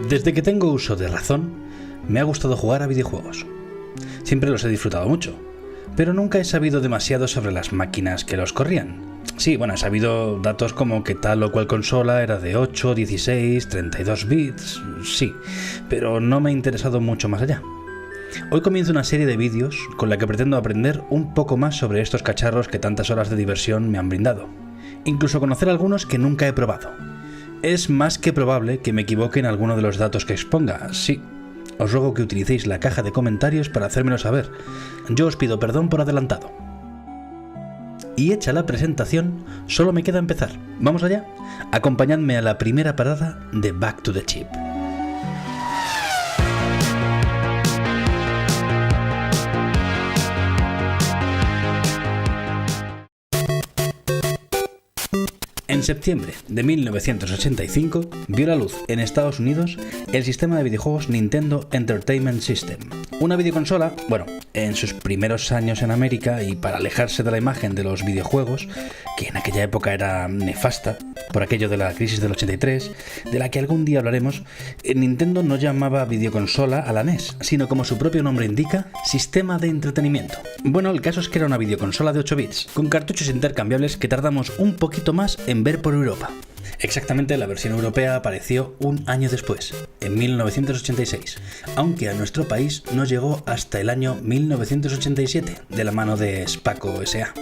Desde que tengo uso de razón, me ha gustado jugar a videojuegos. Siempre los he disfrutado mucho, pero nunca he sabido demasiado sobre las máquinas que los corrían. Sí, he sabido datos como que tal o cual consola era de 8, 16, 32 bits, sí, pero no me ha interesado mucho más allá. Hoy comienzo una serie de vídeos con la que pretendo aprender un poco más sobre estos cacharros que tantas horas de diversión me han brindado. Incluso conocer algunos que nunca he probado. Es más que probable que me equivoque en alguno de los datos que exponga, sí. Os ruego que utilicéis la caja de comentarios para hacérmelo saber. Yo os pido perdón por adelantado. Y hecha la presentación, solo me queda empezar. ¿Vamos allá? Acompañadme a la primera parada de Back to the Chip. En septiembre de 1985 vio la luz en Estados Unidos el sistema de videojuegos Nintendo Entertainment System. Una videoconsola, en sus primeros años en América y para alejarse de la imagen de los videojuegos, que en aquella época era nefasta, por aquello de la crisis del 83, de la que algún día hablaremos, Nintendo no llamaba videoconsola a la NES, sino como su propio nombre indica, sistema de entretenimiento. El caso es que era una videoconsola de 8 bits, con cartuchos intercambiables que tardamos un poquito más en ver por Europa. Exactamente, la versión europea apareció un año después, en 1986, aunque a nuestro país no llegó hasta el año 1987, de la mano de Spaco S.A.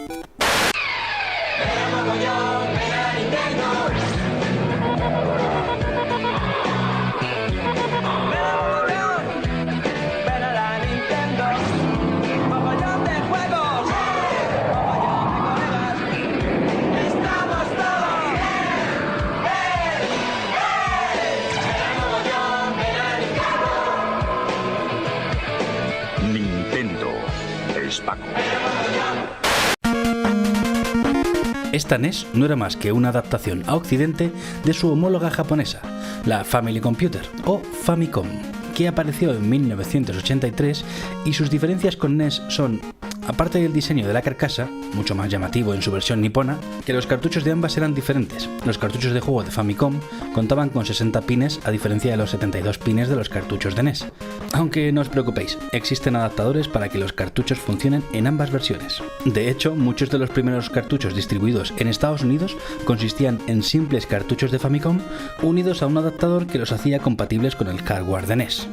Esta NES no era más que una adaptación a Occidente de su homóloga japonesa, la Family Computer o Famicom, que apareció en 1983 y sus diferencias con NES son, aparte del diseño de la carcasa, mucho más llamativo en su versión nipona, que los cartuchos de ambas eran diferentes. Los cartuchos de juego de Famicom contaban con 60 pines a diferencia de los 72 pines de los cartuchos de NES. Aunque no os preocupéis, existen adaptadores para que los cartuchos funcionen en ambas versiones. De hecho, muchos de los primeros cartuchos distribuidos en Estados Unidos consistían en simples cartuchos de Famicom unidos a un adaptador que los hacía compatibles con el hardware de NES.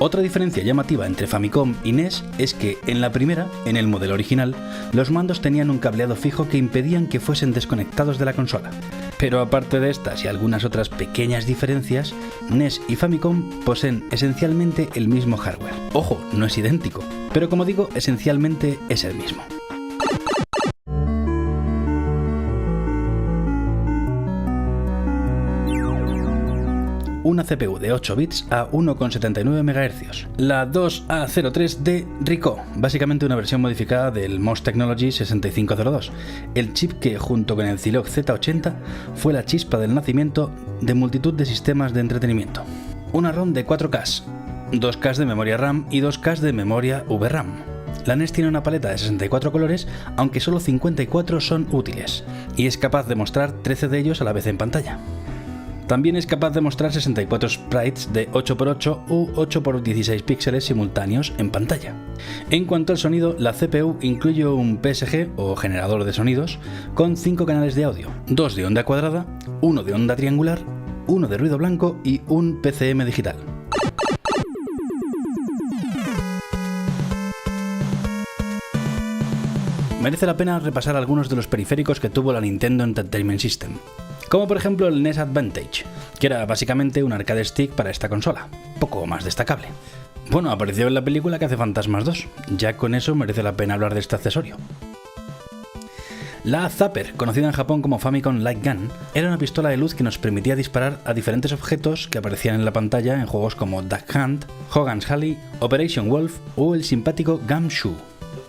Otra diferencia llamativa entre Famicom y NES es que en la primera, en el modelo original, los mandos tenían un cableado fijo que impedían que fuesen desconectados de la consola. Pero aparte de estas y algunas otras pequeñas diferencias, NES y Famicom poseen esencialmente el mismo hardware. Ojo, no es idéntico, pero como digo, esencialmente es el mismo. Una CPU de 8 bits a 1,79 MHz. La 2A03 de Ricoh, básicamente una versión modificada del MOS Technology 6502, el chip que, junto con el Zilog Z80, fue la chispa del nacimiento de multitud de sistemas de entretenimiento. Una ROM de 4K, 2K de memoria RAM y 2K de memoria VRAM. La NES tiene una paleta de 64 colores, aunque solo 54 son útiles, y es capaz de mostrar 13 de ellos a la vez en pantalla. También es capaz de mostrar 64 sprites de 8x8 u 8x16 píxeles simultáneos en pantalla. En cuanto al sonido, la CPU incluye un PSG o generador de sonidos con 5 canales de audio, 2 de onda cuadrada, 1 de onda triangular, 1 de ruido blanco y un PCM digital. Merece la pena repasar algunos de los periféricos que tuvo la Nintendo Entertainment System, como por ejemplo el NES Advantage, que era básicamente un arcade stick para esta consola, poco más destacable. Apareció en la película Cazafantasmas 2, ya con eso merece la pena hablar de este accesorio. La Zapper, conocida en Japón como Famicom Light Gun, era una pistola de luz que nos permitía disparar a diferentes objetos que aparecían en la pantalla en juegos como Duck Hunt, Hogan's Alley, Operation Wolf o el simpático Gumshoe.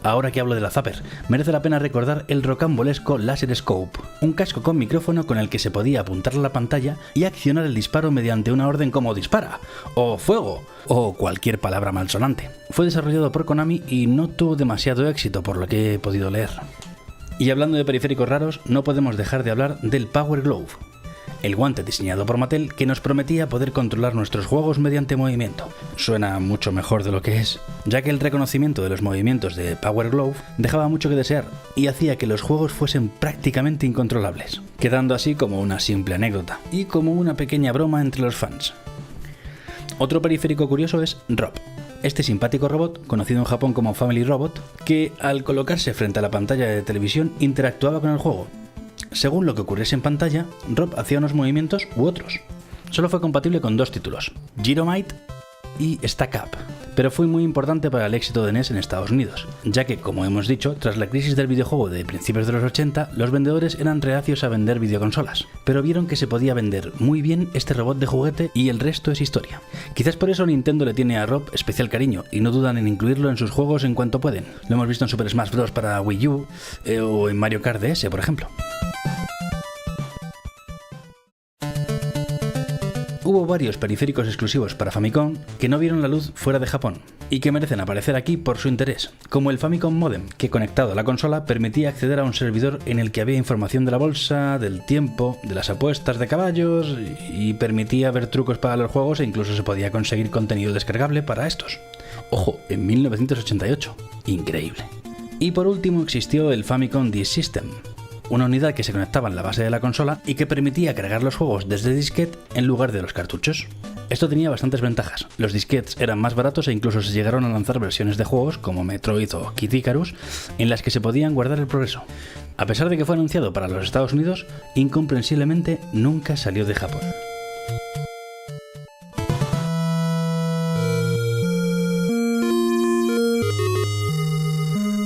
Ahora que hablo de la Zapper, merece la pena recordar el rocambolesco Laser Scope, un casco con micrófono con el que se podía apuntar a la pantalla y accionar el disparo mediante una orden como dispara, o fuego, o cualquier palabra malsonante. Fue desarrollado por Konami y no tuvo demasiado éxito por lo que he podido leer. Y hablando de periféricos raros, no podemos dejar de hablar del Power Glove. el guante diseñado por Mattel que nos prometía poder controlar nuestros juegos mediante movimiento. Suena mucho mejor de lo que es, ya que el reconocimiento de los movimientos de Power Glove dejaba mucho que desear y hacía que los juegos fuesen prácticamente incontrolables, quedando así como una simple anécdota y como una pequeña broma entre los fans. Otro periférico curioso es Rob, este simpático robot, conocido en Japón como Family Robot, que al colocarse frente a la pantalla de televisión interactuaba con el juego. Según lo que ocurriese en pantalla, Rob hacía unos movimientos u otros. Solo fue compatible con 2 títulos, Gyromite y Stack Up, pero fue muy importante para el éxito de NES en Estados Unidos, ya que, como hemos dicho, tras la crisis del videojuego de principios de los 80, los vendedores eran reacios a vender videoconsolas, pero vieron que se podía vender muy bien este robot de juguete y el resto es historia. Quizás por eso Nintendo le tiene a Rob especial cariño y no dudan en incluirlo en sus juegos en cuanto pueden. Lo hemos visto en Super Smash Bros. Para Wii U o en Mario Kart DS, por ejemplo. Hubo varios periféricos exclusivos para Famicom que no vieron la luz fuera de Japón y que merecen aparecer aquí por su interés, como el Famicom Modem, que conectado a la consola permitía acceder a un servidor en el que había información de la bolsa, del tiempo, de las apuestas de caballos y permitía ver trucos para los juegos e incluso se podía conseguir contenido descargable para estos. Ojo, en 1988. Increíble. Y por último existió el Famicom Disk System, una unidad que se conectaba en la base de la consola y que permitía cargar los juegos desde disquete en lugar de los cartuchos. Esto tenía bastantes ventajas. Los disquetes eran más baratos e incluso se llegaron a lanzar versiones de juegos como Metroid o Kid Icarus en las que se podían guardar el progreso. A pesar de que fue anunciado para los Estados Unidos, incomprensiblemente nunca salió de Japón.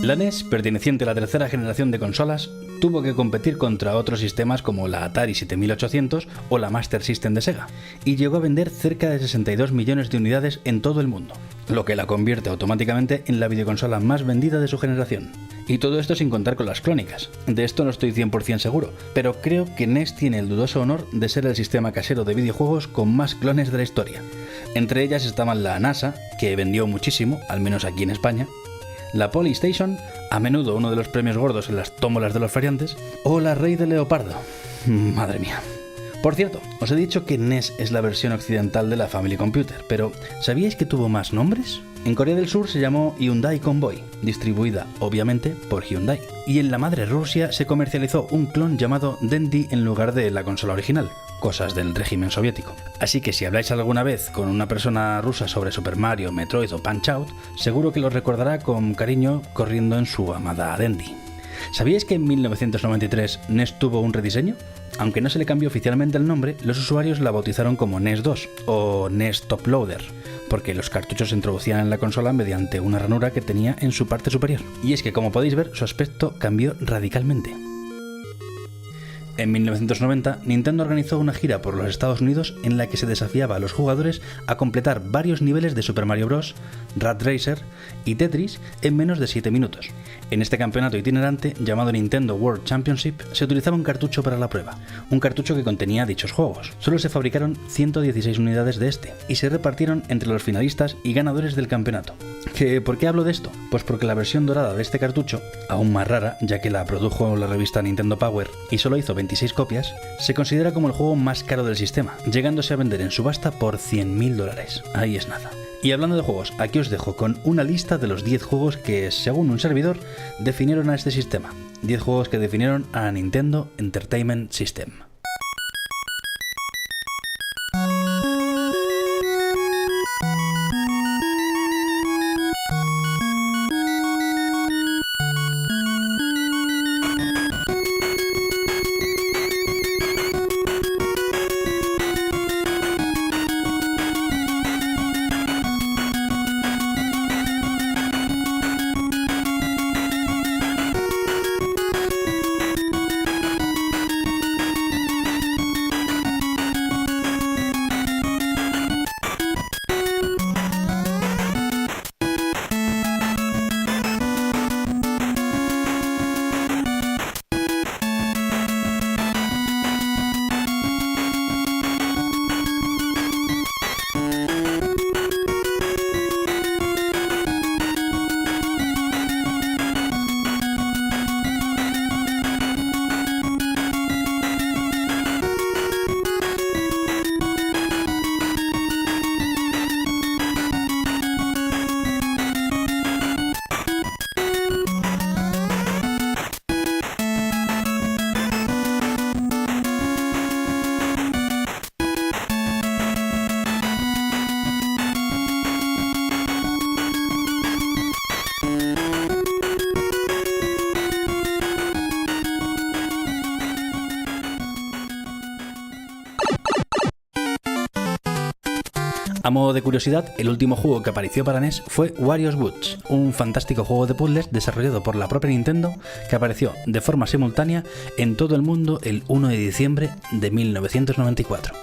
La NES, perteneciente a la tercera generación de consolas, tuvo que competir contra otros sistemas como la Atari 7800 o la Master System de Sega, y llegó a vender cerca de 62 millones de unidades en todo el mundo, lo que la convierte automáticamente en la videoconsola más vendida de su generación. Y todo esto sin contar con las clónicas. De esto no estoy 100% seguro, pero creo que NES tiene el dudoso honor de ser el sistema casero de videojuegos con más clones de la historia. Entre ellas estaban la NASA, que vendió muchísimo, al menos aquí en España, la Polystation, a menudo uno de los premios gordos en las tómbolas de los feriantes, o la Rey de Leopardo. Madre mía. Por cierto, os he dicho que NES es la versión occidental de la Family Computer, pero ¿sabíais que tuvo más nombres? En Corea del Sur se llamó Hyundai Convoy, distribuida, obviamente, por Hyundai. Y en la madre Rusia se comercializó un clon llamado Dendy en lugar de la consola original, cosas del régimen soviético. Así que si habláis alguna vez con una persona rusa sobre Super Mario, Metroid o Punch-Out, seguro que lo recordará con cariño corriendo en su amada Dendy. ¿Sabíais que en 1993 NES tuvo un rediseño? Aunque no se le cambió oficialmente el nombre, los usuarios la bautizaron como NES 2 o NES Top Loader, porque los cartuchos se introducían en la consola mediante una ranura que tenía en su parte superior. Y es que, como podéis ver, su aspecto cambió radicalmente. En 1990, Nintendo organizó una gira por los Estados Unidos en la que se desafiaba a los jugadores a completar varios niveles de Super Mario Bros., Rat Racer y Tetris en menos de 7 minutos. En este campeonato itinerante, llamado Nintendo World Championship, se utilizaba un cartucho para la prueba, un cartucho que contenía dichos juegos. Solo se fabricaron 116 unidades de este, y se repartieron entre los finalistas y ganadores del campeonato. ¿Por qué hablo de esto? Pues porque la versión dorada de este cartucho, aún más rara, ya que la produjo la revista Nintendo Power y solo hizo 26 copias, se considera como el juego más caro del sistema, llegándose a vender en subasta por $100.000. Ahí es nada. Y hablando de juegos, aquí os dejo con una lista de los 10 juegos que, según un servidor, definieron a este sistema. 10 juegos que definieron a Nintendo Entertainment System. A modo de curiosidad, el último juego que apareció para NES fue Wario's Woods, un fantástico juego de puzzles desarrollado por la propia Nintendo que apareció de forma simultánea en todo el mundo el 1 de diciembre de 1994.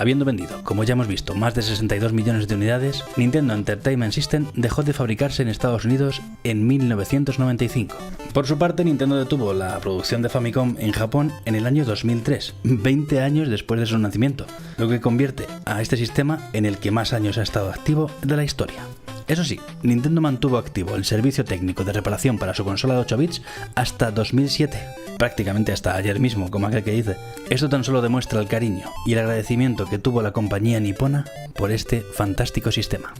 Habiendo vendido, como ya hemos visto, más de 62 millones de unidades, Nintendo Entertainment System dejó de fabricarse en Estados Unidos en 1995. Por su parte, Nintendo detuvo la producción de Famicom en Japón en el año 2003, 20 años después de su nacimiento, lo que convierte a este sistema en el que más años ha estado activo de la historia. Eso sí, Nintendo mantuvo activo el servicio técnico de reparación para su consola de 8 bits hasta 2007, prácticamente hasta ayer mismo, como aquel que dice. Esto tan solo demuestra el cariño y el agradecimiento que tuvo la compañía nipona por este fantástico sistema.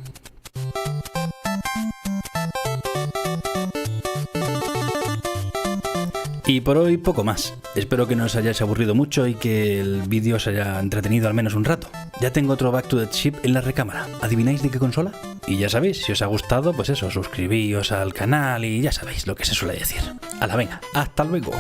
Y por hoy poco más. Espero que no os hayáis aburrido mucho y que el vídeo os haya entretenido al menos un rato. Ya tengo otro Back to the Chip en la recámara. ¿Adivináis de qué consola? Y ya sabéis, si os ha gustado, pues eso, suscribíos al canal y ya sabéis lo que se suele decir. ¡Hala, venga! ¡Hasta luego!